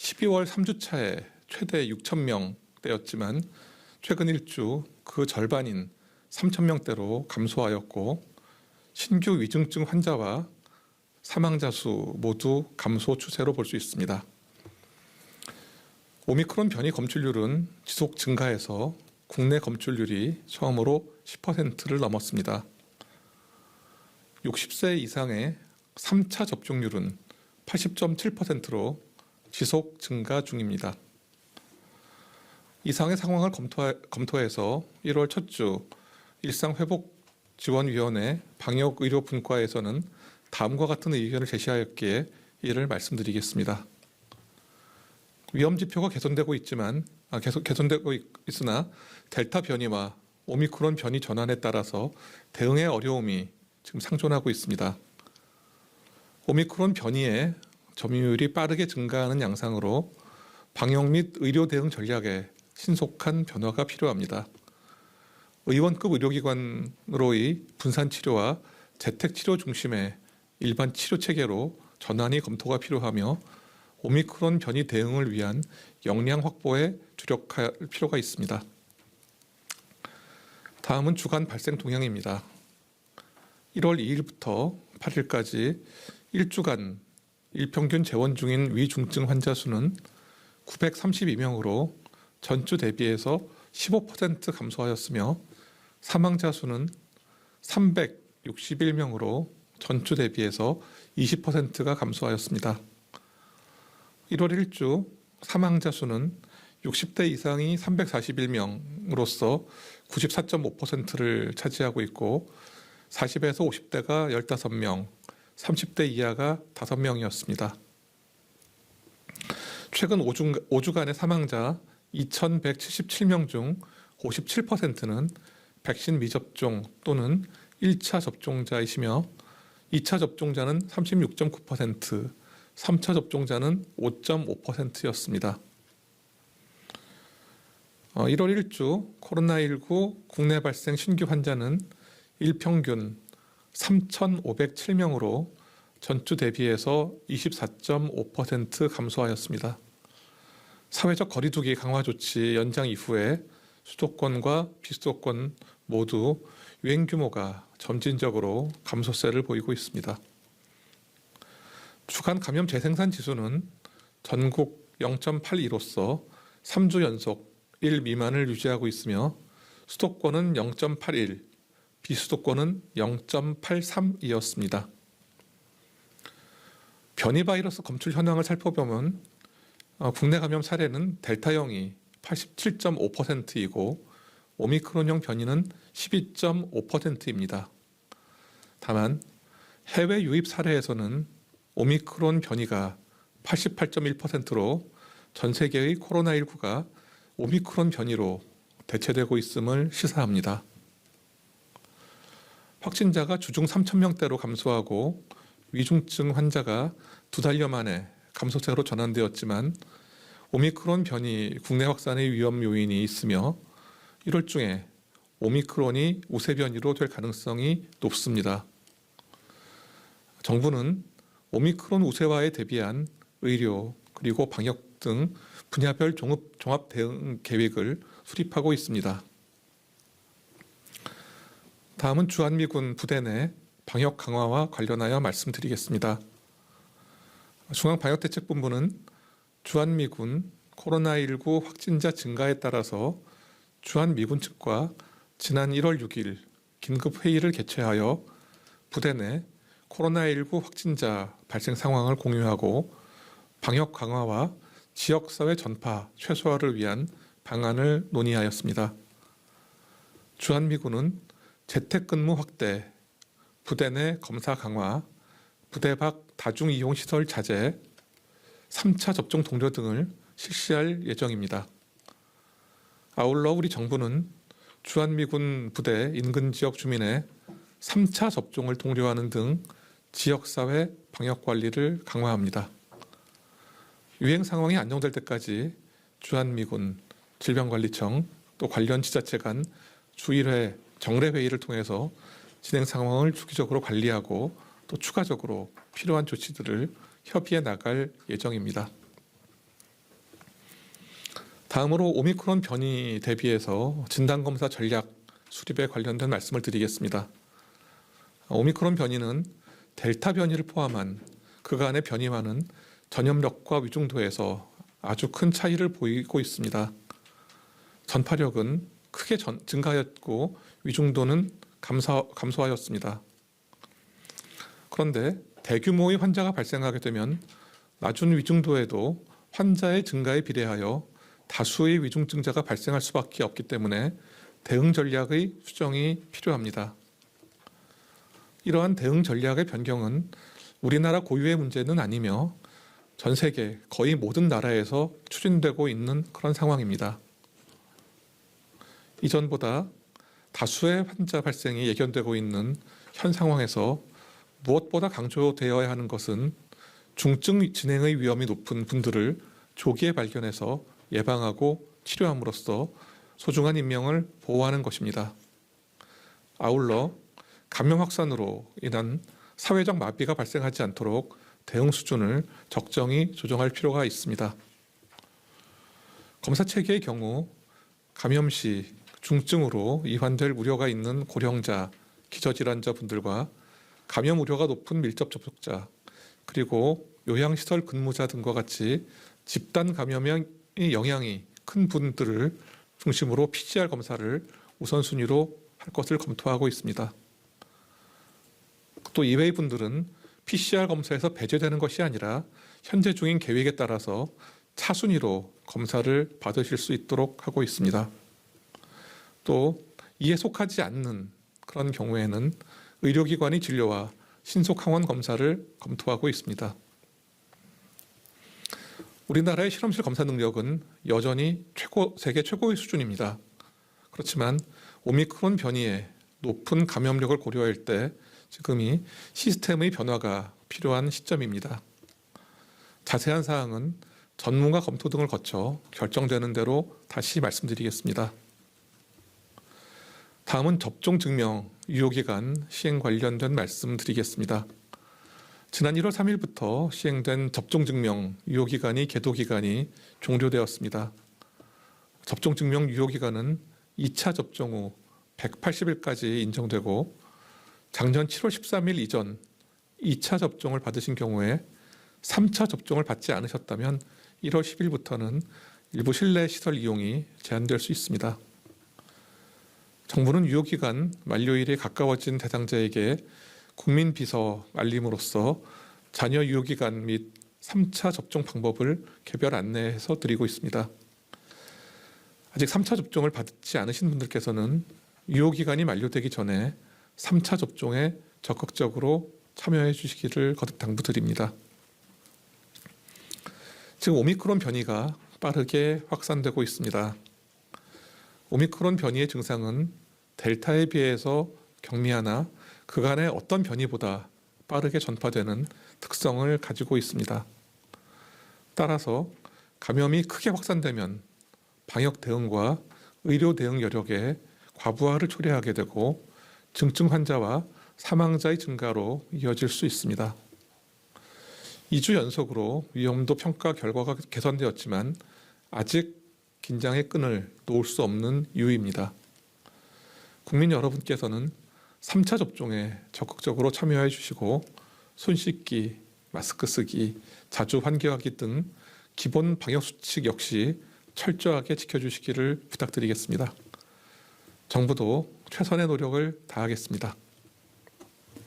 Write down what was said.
12월 3주차에 최대 6,000명대였지만 최근 1주 그 절반인 3,000명대로 감소하였고 신규 위중증 환자와 사망자 수 모두 감소 추세로 볼 수 있습니다. 오미크론 변이 검출률은 지속 증가해서 국내 검출률이 처음으로 10%를 넘었습니다. 60세 이상의 3차 접종률은 80.7%로 지속 증가 중입니다. 이상의 상황을 검토해서 1월 첫 주 일상회복지원위원회 방역의료분과에서는 다음과 같은 의견을 제시하였기에 이를 말씀드리겠습니다. 위험지표가 개선되고 있으나 델타 변이와 오미크론 변이 전환에 따라서 대응의 어려움이 지금 상존하고 있습니다. 오미크론 변이의 점유율이 빠르게 증가하는 양상으로 방역 및 의료 대응 전략에 신속한 변화가 필요합니다. 의원급 의료기관으로의 분산치료와 재택치료 중심의 일반 치료 체계로 전환이 검토가 필요하며 오미크론 변이 대응을 위한 역량 확보에 주력할 필요가 있습니다. 다음은 주간 발생 동향입니다. 1월 2일부터 8일까지 1주간 일평균 재원 중인 위중증 환자 수는 932명으로 전주 대비해서 15% 감소하였으며 사망자 수는 361명으로 전주 대비해서 20%가 감소하였습니다. 1월 1주 사망자 수는 60대 이상이 341명으로서 94.5%를 차지하고 있고 40에서 50대가 15명, 30대 이하가 5명이었습니다. 최근 5주간의 사망자 2,177명 중 57%는 백신 미접종 또는 1차 접종자이시며 2차 접종자는 36.9%, 3차 접종자는 5.5%였습니다. 1월 1주 코로나19 국내 발생 신규 환자는 일평균 3,507명으로 전주 대비해서 24.5% 감소하였습니다. 사회적 거리두기 강화 조치 연장 이후에 수도권과 비수도권 모두 유행 규모가 점진적으로 감소세를 보이고 있습니다. 주간 감염 재생산 지수는 전국 0.82로서 3주 연속 1 미만을 유지하고 있으며 수도권은 0.81, 비수도권은 0.83이었습니다. 변이 바이러스 검출 현황을 살펴보면 국내 감염 사례는 델타형이 87.5%이고 오미크론형 변이는 12.5%입니다. 다만 해외 유입 사례에서는 오미크론 변이가 88.1%로 전 세계의 코로나19가 오미크론 변이로 대체되고 있음을 시사합니다. 확진자가 주중 3,000명대로 감소하고 위중증 환자가 2달여 만에 감소세로 전환되었지만 오미크론 변이 국내 확산의 위험 요인이 있으며 1월 중에 오미크론이 우세 변이로 될 가능성이 높습니다. 정부는 오미크론 우세화에 대비한 의료 그리고 방역 등 분야별 종합 대응 계획을 수립하고 있습니다. 다음은 주한미군 부대 내 방역 강화와 관련하여 말씀드리겠습니다. 중앙방역대책본부는 주한미군 코로나19 확진자 증가에 따라서 주한미군 측과 지난 1월 6일 긴급회의를 개최하여 부대 내 코로나19 확진자 발생 상황을 공유하고 방역 강화와 지역사회 전파 최소화를 위한 방안을 논의하였습니다. 주한미군은 재택근무 확대, 부대 내 검사 강화, 부대 밖 다중이용시설 자재, 3차 접종 동료 등을 실시할 예정입니다. 아울러 우리 정부는 주한미군 부대 인근 지역 주민의 3차 접종을 독려하는 등 지역사회 방역관리를 강화합니다. 유행 상황이 안정될 때까지 주한미군, 질병관리청, 또 관련 지자체 간 주 1회 정례회의를 통해서 진행 상황을 주기적으로 관리하고 또 추가적으로 필요한 조치들을 협의해 나갈 예정입니다. 다음으로 오미크론 변이 대비해서 진단검사 전략 수립에 관련된 말씀을 드리겠습니다. 오미크론 변이는 델타 변이를 포함한 그간의 변이와는 전염력과 위중도에서 아주 큰 차이를 보이고 있습니다. 전파력은 크게 증가하였고 위중도는 감소하였습니다. 그런데 대규모의 환자가 발생하게 되면 낮은 위중도에도 환자의 증가에 비례하여 다수의 위중증자가 발생할 수밖에 없기 때문에 대응 전략의 수정이 필요합니다. 이러한 대응 전략의 변경은 우리나라 고유의 문제는 아니며 전 세계 거의 모든 나라에서 추진되고 있는 그런 상황입니다. 이전보다 다수의 환자 발생이 예견되고 있는 현 상황에서 무엇보다 강조되어야 하는 것은 중증 진행의 위험이 높은 분들을 조기에 발견해서 예방하고 치료함으로써 소중한 인명을 보호하는 것입니다. 아울러 감염 확산으로 인한 사회적 마비가 발생하지 않도록 대응 수준을 적정히 조정할 필요가 있습니다. 검사 체계의 경우 감염 시 중증으로 이환될 우려가 있는 고령자, 기저질환자 분들과 감염 우려가 높은 밀접 접촉자, 그리고 요양시설 근무자 등과 같이 집단 감염의 영향이 큰 분들을 중심으로 PCR 검사를 우선순위로 할 것을 검토하고 있습니다. 또 이외의 분들은 PCR 검사에서 배제되는 것이 아니라 현재 중인 계획에 따라서 차순위로 검사를 받으실 수 있도록 하고 있습니다. 또 이에 속하지 않는 그런 경우에는 의료기관의 진료와 신속 항원 검사를 검토하고 있습니다. 우리나라의 실험실 검사 능력은 여전히 세계 최고의 수준입니다. 그렇지만 오미크론 변이의 높은 감염력을 고려할 때 지금이 시스템의 변화가 필요한 시점입니다. 자세한 사항은 전문가 검토 등을 거쳐 결정되는 대로 다시 말씀드리겠습니다. 다음은 접종 증명 유효기간 시행 관련된 말씀드리겠습니다. 지난 1월 3일부터 시행된 접종 증명 유효기간이 계도기간이 종료되었습니다. 접종 증명 유효기간은 2차 접종 후 180일까지 인정되고 작년 7월 13일 이전 2차 접종을 받으신 경우에 3차 접종을 받지 않으셨다면 1월 10일부터는 일부 실내 시설 이용이 제한될 수 있습니다. 정부는 유효기간 만료일이 가까워진 대상자에게 국민비서 알림으로써 잔여 유효기간 및 3차 접종 방법을 개별 안내해서 드리고 있습니다. 아직 3차 접종을 받지 않으신 분들께서는 유효기간이 만료되기 전에 3차 접종에 적극적으로 참여해 주시기를 거듭 당부드립니다. 지금 오미크론 변이가 빠르게 확산되고 있습니다. 오미크론 변이의 증상은 델타에 비해서 경미하나 그간의 어떤 변이보다 빠르게 전파되는 특성을 가지고 있습니다. 따라서 감염이 크게 확산되면 방역 대응과 의료 대응 여력에 과부하를 초래하게 되고 증증 환자와 사망자의 증가로 이어질 수 있습니다. 2주 연속으로 위험도 평가 결과가 개선되었지만 아직 긴장의 끈을 놓을 수 없는 이유입니다. 국민 여러분께서는 3차 접종에 적극적으로 참여해 주시고 손 씻기, 마스크 쓰기, 자주 환기하기 등 기본 방역수칙 역시 철저하게 지켜주시기를 부탁드리겠습니다. 정부도 최선의 노력을 다하겠습니다.